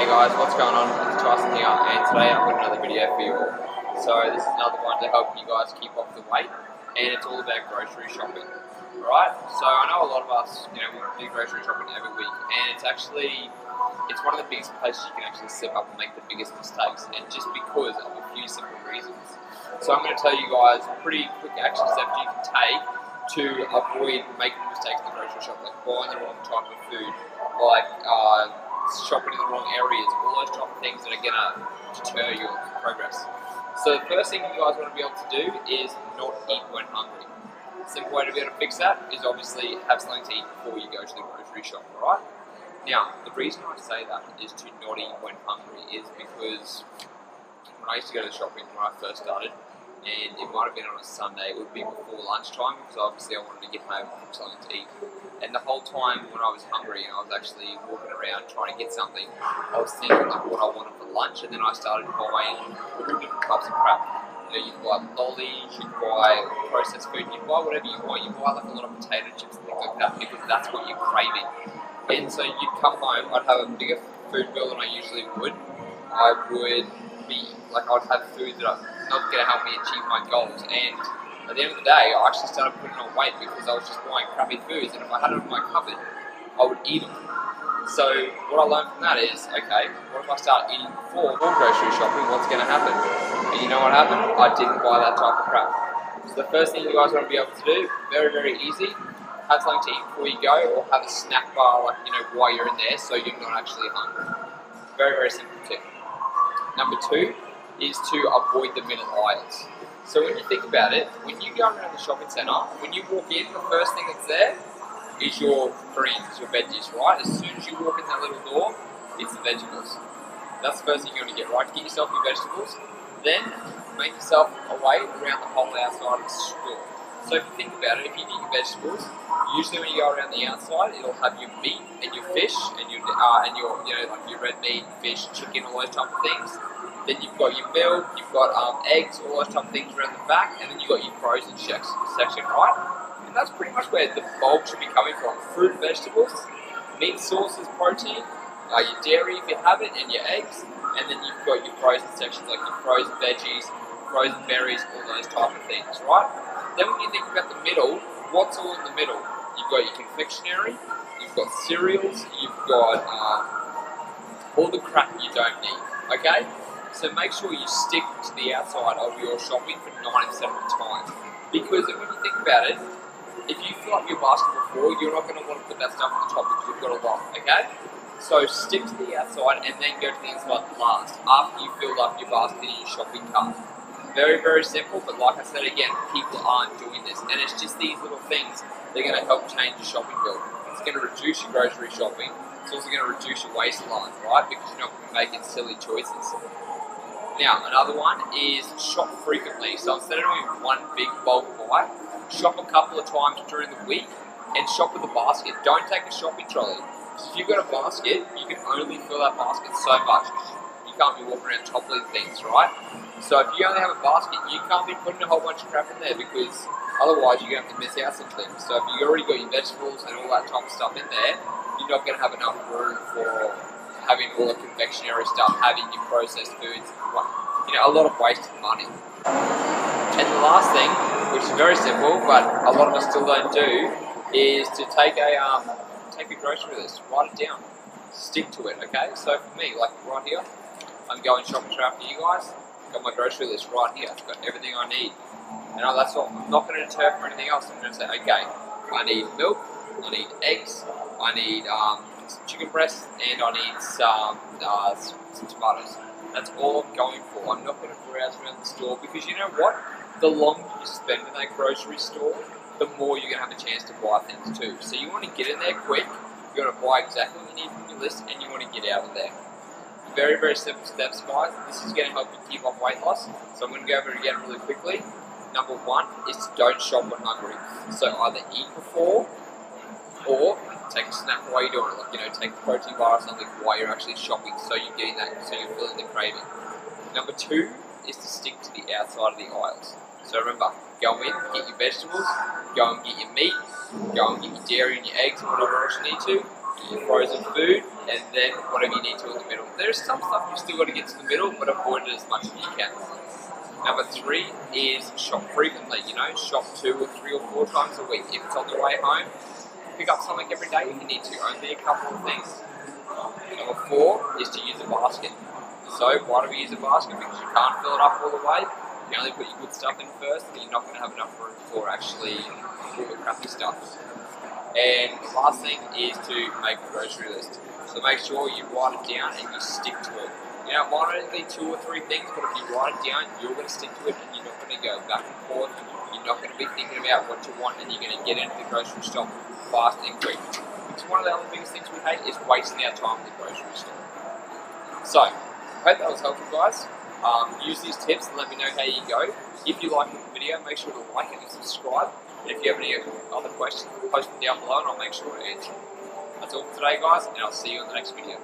Hey guys, what's going on? It's Tyson here, and today I've got another video for you all. So this is another one to help you guys keep off the weight, and it's all about grocery shopping. Alright, so I know a lot of us, we do grocery shopping every week, and it's one of the biggest places you can actually slip up and make the biggest mistakes, and just because of a few simple reasons. So I'm going to tell you guys pretty quick action steps you can take to avoid making mistakes in the grocery shop, like buying the wrong type of food, like shopping in the wrong areas, all those type of things that are going to deter your progress. So the first thing you guys want to be able to do is not eat when hungry. A simple way to be able to fix that is obviously have something to eat before you go to the grocery shop, alright? Now, the reason I say that is to not eat when hungry is because when I used to go to the shopping when I first started, and it might have been on a Sunday, it would be before lunchtime because obviously I wanted to get home and cook something to eat. And the whole time when I was hungry and I was actually walking around trying to get something, I was thinking like what I wanted for lunch, and then I started buying all different types of crap. You'd buy lollies, you'd buy processed food, you'd buy whatever you want. You buy like a lot of potato chips and things like that because that's what you're craving. And so you'd come home, I'd have a bigger food bill than I usually would. I'd have food that I'm not going to help me achieve my goals, and at the end of the day I actually started putting on weight because I was just buying crappy foods, and if I had it in my cupboard I would eat them. So what I learned from that is, okay, what if I start eating before grocery shopping, what's going to happen? And you know what happened? I didn't buy that type of crap. So the first thing you guys want to be able to do, very, very easy, have something to eat before you go, or have a snack bar while you're in there so you're not actually hungry. Very, very simple tip. Number 2 is to avoid the middle aisles. So when you think about it, when you go around the shopping centre, when you walk in, the first thing that's there is your greens, your veggies, right? As soon as you walk in that little door, it's the vegetables. That's the first thing you're going to get, right? Get yourself your vegetables, then make yourself a way around the whole outside of the store. So if you think about it, if you get your vegetables, usually when you go around the outside, it'll have your meat and your fish and your like your red meat, fish, chicken, all those type of things. Then you've got your milk, you've got eggs, all those type of things around the back, and then you've got your frozen section, right? And that's pretty much where the bulk should be coming from. Fruit and vegetables, meat sources, protein, your dairy if you have it, and your eggs. And then you've got your frozen sections like your frozen veggies, frozen berries, all those type of things, right? Then when you think about the middle, what's all in the middle? You've got your confectionery, you've got cereals, you've got all the crap you don't need, okay? So make sure you stick to the outside of your shopping for 90% of the time. Because when you think about it, if you fill up your basket before, you're not going to want to put that stuff on the top because you've got a lot, okay? So stick to the outside and then go to the inside last, after you filled up your basket in your shopping cart. Very, very simple, but like I said again, people aren't doing this. And it's just these little things that are going to help change your shopping bill. It's going to reduce your grocery shopping. It's also going to reduce your waistline, right? Because you're not going to be making silly choices. Now, another one is shop frequently. So instead of doing one big bulk buy, shop a couple of times during the week and shop with a basket. Don't take a shopping trolley. So if you've got a basket, you can only fill that basket so much. You can't be walking around toppling things, right? So if you only have a basket, you can't be putting a whole bunch of crap in there because otherwise you're going to have to miss out some things. So if you've already got your vegetables and all that type of stuff in there, you're not going to have enough room for having all the confectionery stuff, having your processed foods, a lot of wasted money. And the last thing, which is very simple, but a lot of us still don't do, is to take a grocery list, write it down, stick to it, okay? So for me, like right here, I'm going shopping after you guys, got my grocery list right here, I've got everything I need. And that's all. I'm not going to deter from anything else. I'm going to say, okay, I need milk, I need eggs, I need some chicken breasts, and I need some tomatoes. That's all I'm going for. I'm not going to browse around the store because you know what? The longer you spend in that grocery store, the more you're going to have a chance to buy things too. So you want to get in there quick, you want to buy exactly what you need from your list, and you want to get out of there. Very, very simple steps, guys. This is going to help you keep off weight loss. So I'm going to go over it again really quickly. Number 1 is don't shop when hungry. So either eat before or take a snack while you're doing it. Like, take a protein bar or something while you're actually shopping so you're getting that, so you're feeling the craving. Number 2 is to stick to the outside of the aisles. So remember, go in, get your vegetables, go and get your meat, go and get your dairy and your eggs and whatever else you need to, get your frozen food, and then whatever you need to in the middle. There's some stuff you still got to get to the middle, but avoid it as much as you can. Number 3 is shop frequently. Shop 2 or 3 or 4 times a week. If it's on the way home, pick up something every day if you need to. Only a couple of things. Number 4 is to use a basket. So why do we use a basket? Because you can't fill it up all the way. You only put your good stuff in first, and you're not going to have enough room for actually all the crappy stuff. And the last thing is to make a grocery list. So make sure you write it down and you stick to it. It might only be 2 or 3 things, but if you write it down, you're going to stick to it, and you're not going to go back and forth. You're not going to be thinking about what you want, and you're going to get into the grocery shop fast and quick. Because one of the other biggest things we hate is wasting our time at the grocery store. So, I hope that was helpful, guys. Use these tips and let me know how you go. If you like the video, make sure to like it and subscribe. And if you have any other questions, post them down below and I'll make sure to answer them. That's all for today, guys, and I'll see you in the next video.